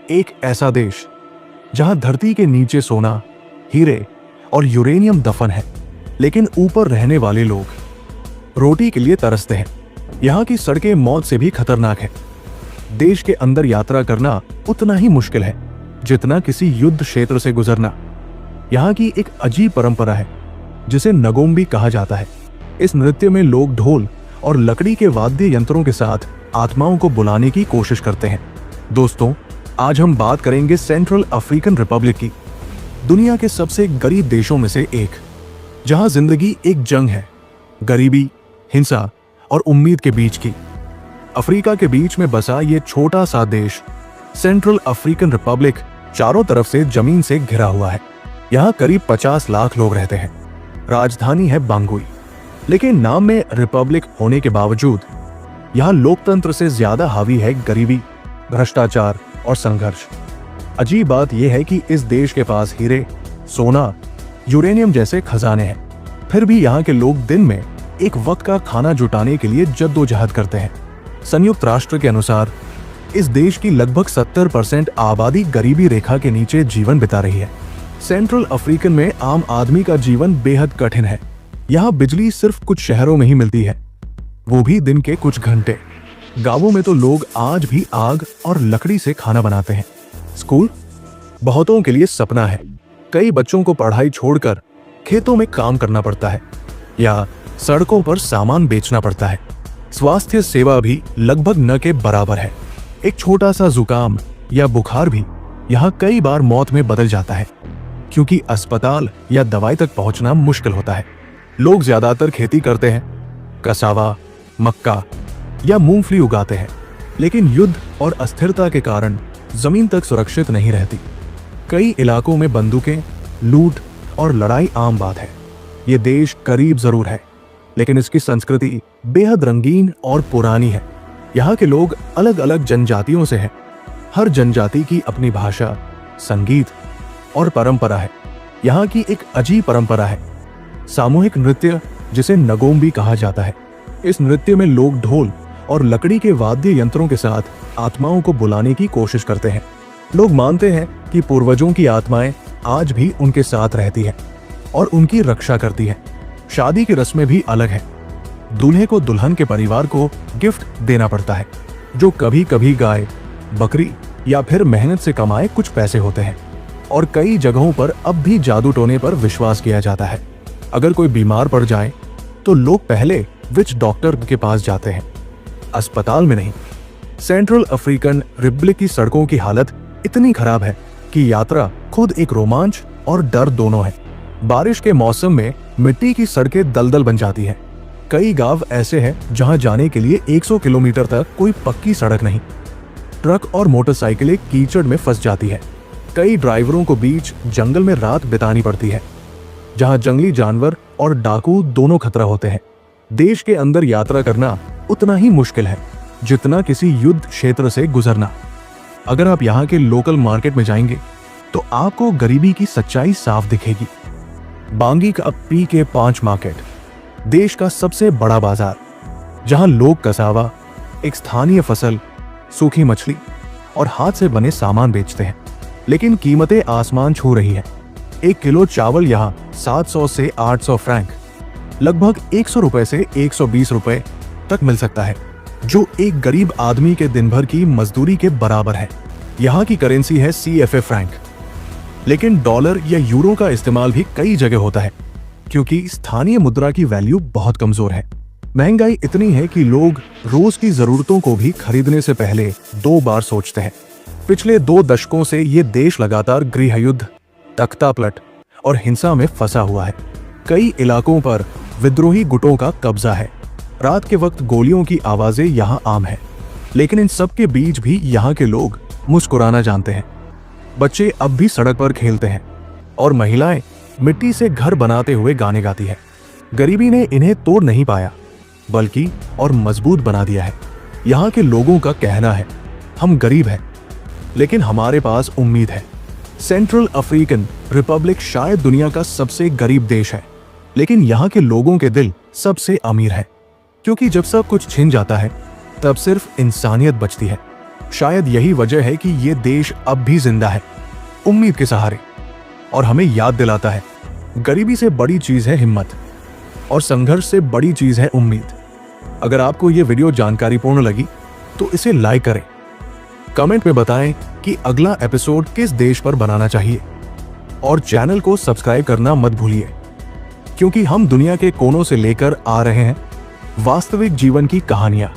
एक ऐसा देश जहां धरती के नीचे सोना, हीरे और यूरेनियम दफन है, लेकिन ऊपर रहने वाले लोग रोटी के लिए तरसते हैं। यहाँ की सड़कें मौत से भी खतरनाक है। देश के अंदर यात्रा करना उतना ही मुश्किल है जितना किसी युद्ध क्षेत्र से गुजरना। यहाँ की एक अजीब परंपरा है जिसे नगोम्बी कहा जाता है। इस नृत्य में लोग ढोल और लकड़ी के वाद्य यंत्रों के साथ आत्माओं को बुलाने की कोशिश करते हैं। दोस्तों, आज हम बात करेंगे सेंट्रल अफ्रीकन रिपब्लिक की, दुनिया के सबसे गरीब देशों में से एक, जहां जिंदगी एक जंग है, गरीबी, हिंसा और उम्मीद के बीच की। अफ्रीका के बीच में बसा ये छोटा सा देश सेंट्रल अफ्रीकन रिपब्लिक चारों तरफ से जमीन से घिरा हुआ है। यहाँ करीब 50 लाख लोग रहते हैं। राजधानी है बांगुई, लेकिन नाम में रिपब्लिक होने के बावजूद यहाँ लोकतंत्र से ज्यादा हावी है गरीबी, भ्रष्टाचार और संघर्ष। अजीब बात यह है कि इस देश के पास हीरे, सोना, यूरेनियम जैसे खजाने हैं, फिर भी यहाँ के लोग दिन में एक वक्त का खाना जुटाने के लिए जद्दोजहद करते हैं। संयुक्त राष्ट्र के अनुसार इस देश की लगभग 70% आबादी गरीबी रेखा के नीचे जीवन बिता रही है। सेंट्रल अफ्रीकन में आम आदमी का जीवन बेहद कठिन है। यहाँ बिजली सिर्फ कुछ शहरों में ही मिलती है, वो भी दिन के कुछ घंटे। गांवों में तो लोग आज भी आग और लकड़ी से खाना बनाते हैं। स्कूल बहुतों के लिए सपना है। कई बच्चों को पढ़ाई छोड़कर खेतों में काम करना पड़ता है या सड़कों पर सामान बेचना पड़ता है। स्वास्थ्य सेवा भी लगभग न के बराबर है। एक छोटा सा जुकाम या बुखार भी यहाँ कई बार मौत में बदल जाता है, क्योंकि अस्पताल या दवाई तक पहुंचना मुश्किल होता है। लोग ज्यादातर खेती करते हैं, कसावा, मक्का या मूंगफली उगाते हैं, लेकिन युद्ध और अस्थिरता के कारण जमीन तक सुरक्षित नहीं रहती। कई इलाकों में बंदूकें, लूट और लड़ाई आम बात है। ये देश गरीब जरूर है, लेकिन इसकी संस्कृति बेहद रंगीन और पुरानी है। यहाँ के लोग अलग अलग जनजातियों से हैं। हर जनजाति की अपनी भाषा, संगीत और परंपरा है। यहाँ की एक अजीब परंपरा है सामूहिक नृत्य, जिसे नगोम्बी कहा जाता है। इस नृत्य में लोग ढोल और लकड़ी के वाद्य यंत्रों के साथ आत्माओं को बुलाने की कोशिश करते हैं। लोग मानते हैं कि पूर्वजों की आत्माएं आज भी उनके साथ रहती हैं और उनकी रक्षा करती हैं। शादी की रस्में भी अलग हैं। दूल्हे को दुल्हन के परिवार को गिफ्ट देना पड़ता है, जो कभी कभी गाय, बकरी या फिर मेहनत से कमाए कुछ पैसे होते हैं। और कई जगहों पर अब भी जादू टोने पर विश्वास किया जाता है। अगर कोई बीमार पड़ जाए तो लोग पहले विच डॉक्टर के पास जाते हैं, अस्पताल में नहीं। सेंट्रल अफ्रीकन रिपब्लिक की सड़कों की हालत इतनी खराब है कि यात्रा खुद एक रोमांच और डर दोनों है। बारिश के मौसम में मिट्टी की सड़कें दलदल बन जाती हैं। कई गांव ऐसे हैं जहां जाने के लिए 100 किलोमीटर तक कोई पक्की सड़क नहीं। ट्रक और मोटरसाइकिलें कीचड़ में फंस जाती है। कई ड्राइवरों को बीच जंगल में रात बितानी पड़ती है, जहां जंगली जानवर और डाकू दोनों खतरा होते हैं। देश के अंदर यात्रा करना उतना ही मुश्किल है जितना किसी युद्ध क्षेत्र से गुजरना। अगर आप यहाँ के लोकल मार्केट में जाएंगे तो आपको गरीबी की सच्चाई साफ दिखेगी। बांगी का PK5 मार्केट, देश का सबसे बड़ा बाजार, जहां लोग कसावा, एक स्थानीय फसल, सूखी मछली और हाथ से बने सामान बेचते हैं, लेकिन कीमतें आसमान छू रही हैं। 1 किलो चावल यहाँ 700 से 800 फ्रैंक, लगभग 100 रुपए से 120 रुपए तक मिल सकता है, जो एक गरीब आदमी के दिन भर की मजदूरी के बराबर है। यहाँ की करेंसी है CFA फ्रैंक, लेकिन डॉलर या यूरो का इस्तेमाल भी कई जगह होता है, क्योंकि स्थानीय मुद्रा की वैल्यू बहुत कमजोर है। महंगाई इतनी है कि लोग रोज की जरूरतों को भी खरीदने से पहले 2 बार सोचते हैं। पिछले 2 दशकों से ये देश लगातार गृह युद्ध, तख्तापलट और हिंसा में फंसा हुआ है। कई इलाकों पर विद्रोही गुटों का कब्जा है। रात के वक्त गोलियों की आवाजें यहाँ आम है, लेकिन इन सब के बीच भी यहाँ के लोग मुस्कुराना जानते हैं। बच्चे अब भी सड़क पर खेलते हैं और महिलाएं मिट्टी से घर बनाते हुए गाने गाती है। गरीबी ने इन्हें तोड़ नहीं पाया, बल्कि और मजबूत बना दिया है। यहाँ के लोगों का कहना है, हम गरीब हैं, लेकिन हमारे पास उम्मीद है। सेंट्रल अफ्रीकन रिपब्लिक शायद दुनिया का सबसे गरीब देश है, लेकिन यहाँ के लोगों के दिल सबसे अमीर है, क्योंकि जब सब कुछ छिन जाता है तब सिर्फ इंसानियत बचती है। शायद यही वजह है कि ये देश अब भी जिंदा है, उम्मीद के सहारे, और हमें याद दिलाता है गरीबी से बड़ी चीज है हिम्मत, और संघर्ष से बड़ी चीज है उम्मीद। अगर आपको ये वीडियो जानकारीपूर्ण लगी तो इसे लाइक करें, कमेंट में बताएं कि अगला एपिसोड किस देश पर बनाना चाहिए, और चैनल को सब्सक्राइब करना मत भूलिए, क्योंकि हम दुनिया के कोनों से लेकर आ रहे हैं वास्तविक जीवन की कहानियां।